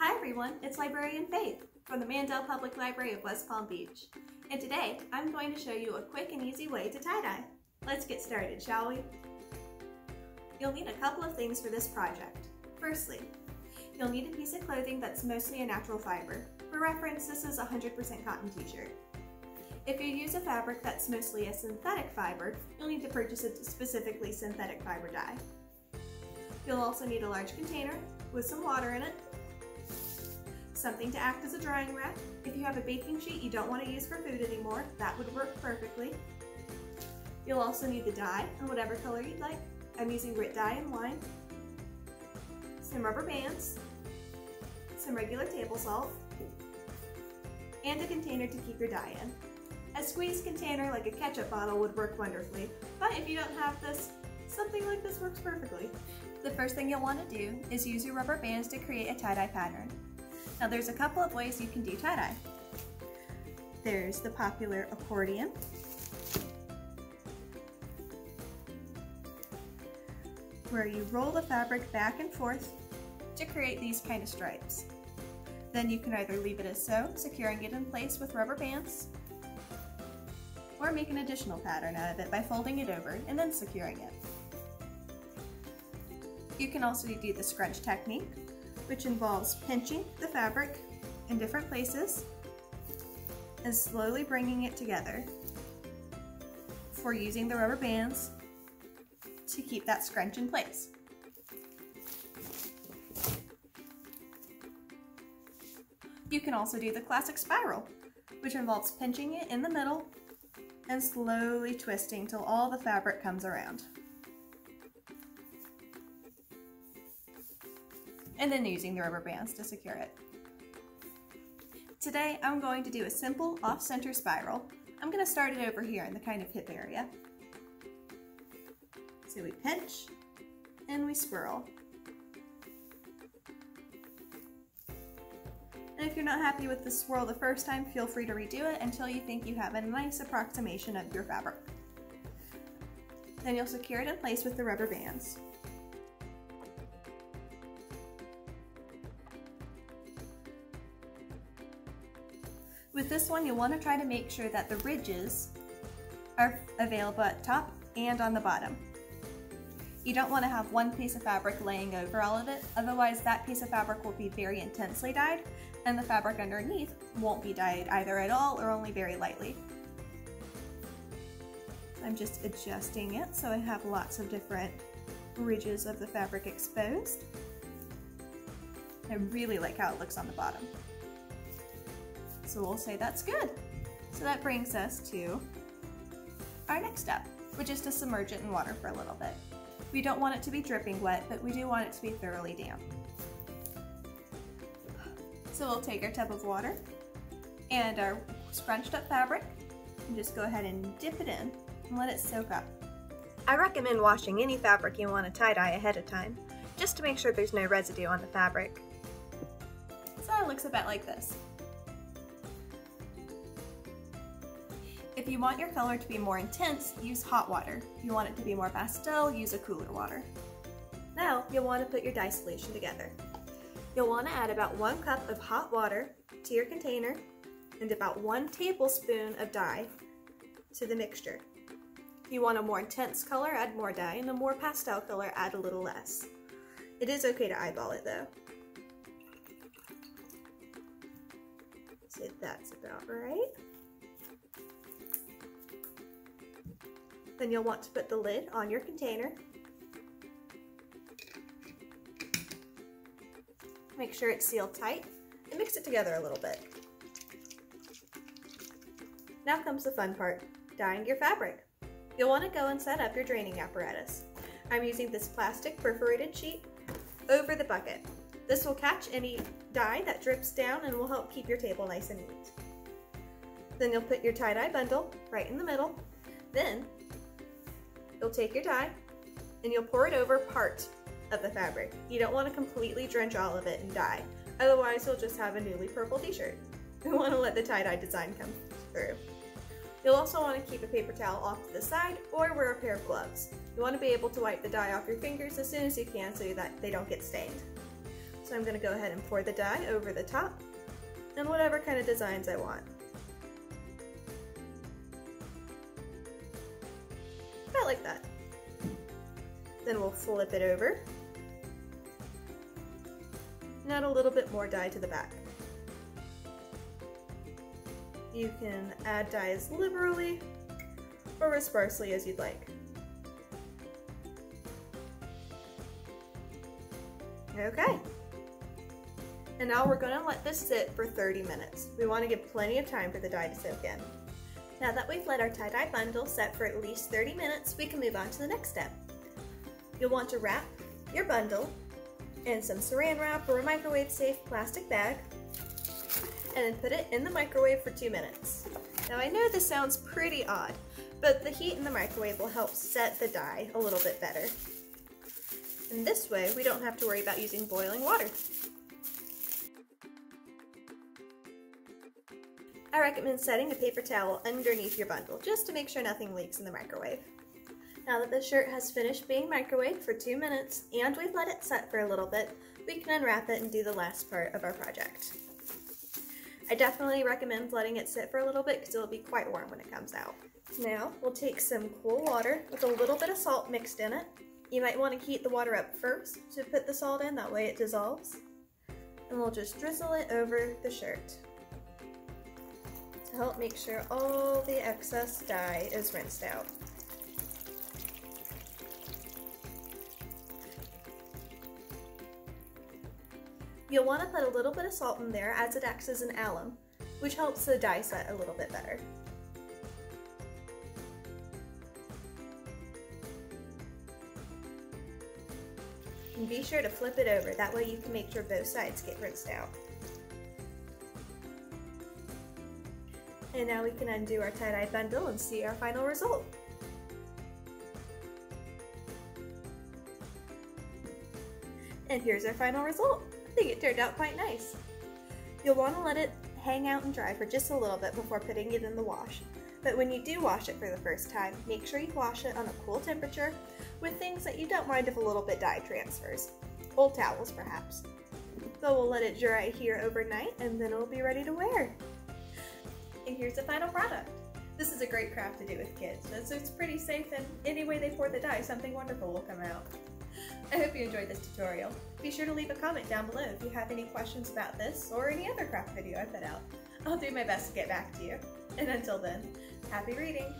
Hi everyone, it's Librarian Faith from the Mandel Public Library of West Palm Beach. And today, I'm going to show you a quick and easy way to tie-dye. Let's get started, shall we? You'll need a couple of things for this project. Firstly, you'll need a piece of clothing that's mostly a natural fiber. For reference, this is a 100% cotton t-shirt. If you use a fabric that's mostly a synthetic fiber, you'll need to purchase a specifically synthetic fiber dye. You'll also need a large container with some water in it, something to act as a drying rack. If you have a baking sheet you don't want to use for food anymore, that would work perfectly. You'll also need the dye in whatever color you'd like. I'm using grit dye and wine, some rubber bands, some regular table salt, and a container to keep your dye in. A squeezed container like a ketchup bottle would work wonderfully, but if you don't have this, something like this works perfectly. The first thing you'll want to do is use your rubber bands to create a tie-dye pattern. Now there's a couple of ways you can do tie-dye. There's the popular accordion, where you roll the fabric back and forth to create these kind of stripes. Then you can either leave it as so, securing it in place with rubber bands, or make an additional pattern out of it by folding it over and then securing it. You can also do the scrunch technique, which involves pinching the fabric in different places and slowly bringing it together before using the rubber bands to keep that scrunch in place. You can also do the classic spiral, which involves pinching it in the middle and slowly twisting till all the fabric comes around. And then using the rubber bands to secure it. Today I'm going to do a simple off-center spiral. I'm going to start it over here in the kind of hip area. So we pinch and we swirl. And if you're not happy with the swirl the first time, feel free to redo it until you think you have a nice approximation of your fabric. Then you'll secure it in place with the rubber bands. With this one, you'll want to try to make sure that the ridges are available at top and on the bottom. You don't want to have one piece of fabric laying over all of it, otherwise that piece of fabric will be very intensely dyed, and the fabric underneath won't be dyed either at all or only very lightly. I'm just adjusting it so I have lots of different ridges of the fabric exposed. I really like how it looks on the bottom. So we'll say that's good. So that brings us to our next step, which is to submerge it in water for a little bit. We don't want it to be dripping wet, but we do want it to be thoroughly damp. So we'll take our tub of water and our scrunched up fabric and just go ahead and dip it in and let it soak up. I recommend washing any fabric you want to tie-dye ahead of time, just to make sure there's no residue on the fabric. So it looks about like this. If you want your color to be more intense, use hot water. If you want it to be more pastel, use a cooler water. Now, you'll want to put your dye solution together. You'll want to add about 1 cup of hot water to your container and about 1 tablespoon of dye to the mixture. If you want a more intense color, add more dye, and a more pastel color, add a little less. It is okay to eyeball it though. So that's about right. Then you'll want to put the lid on your container. Make sure it's sealed tight and mix it together a little bit. Now comes the fun part, dyeing your fabric. You'll want to go and set up your draining apparatus. I'm using this plastic perforated sheet over the bucket. This will catch any dye that drips down and will help keep your table nice and neat. Then you'll put your tie-dye bundle right in the middle. Then you'll take your dye and you'll pour it over part of the fabric. You don't want to completely drench all of it in dye, otherwise you'll just have a newly purple t-shirt. You want to let the tie-dye design come through. You'll also want to keep a paper towel off to the side or wear a pair of gloves. You want to be able to wipe the dye off your fingers as soon as you can so that they don't get stained. So I'm going to go ahead and pour the dye over the top and whatever kind of designs I want. About like that. Then we'll flip it over and add a little bit more dye to the back. You can add dye as liberally or as sparsely as you'd like. Okay. And now we're going to let this sit for 30 minutes. We want to give plenty of time for the dye to soak in. Now that we've let our tie-dye bundle set for at least 30 minutes, we can move on to the next step. You'll want to wrap your bundle in some saran wrap or a microwave-safe plastic bag and then put it in the microwave for 2 minutes. Now I know this sounds pretty odd, but the heat in the microwave will help set the dye a little bit better. And this way, we don't have to worry about using boiling water. I recommend setting a paper towel underneath your bundle just to make sure nothing leaks in the microwave. Now that the shirt has finished being microwaved for 2 minutes and we've let it set for a little bit, we can unwrap it and do the last part of our project. I definitely recommend letting it sit for a little bit because it'll be quite warm when it comes out. Now we'll take some cool water with a little bit of salt mixed in it. You might want to heat the water up first to put the salt in, that way it dissolves. And we'll just drizzle it over the shirt to help make sure all the excess dye is rinsed out. You'll want to put a little bit of salt in there as it acts as an alum, which helps the dye set a little bit better. And be sure to flip it over, that way you can make sure both sides get rinsed out. And now we can undo our tie-dye bundle and see our final result. And here's our final result. I think it turned out quite nice. You'll want to let it hang out and dry for just a little bit before putting it in the wash. But when you do wash it for the first time, make sure you wash it on a cool temperature with things that you don't mind if a little bit dye transfers. Old towels, perhaps. So we'll let it dry here overnight and then it'll be ready to wear. And here's the final product. This is a great craft to do with kids, as it's pretty safe and any way they pour the dye, something wonderful will come out. I hope you enjoyed this tutorial. Be sure to leave a comment down below if you have any questions about this or any other craft video I put out. I'll do my best to get back to you. And until then, happy reading!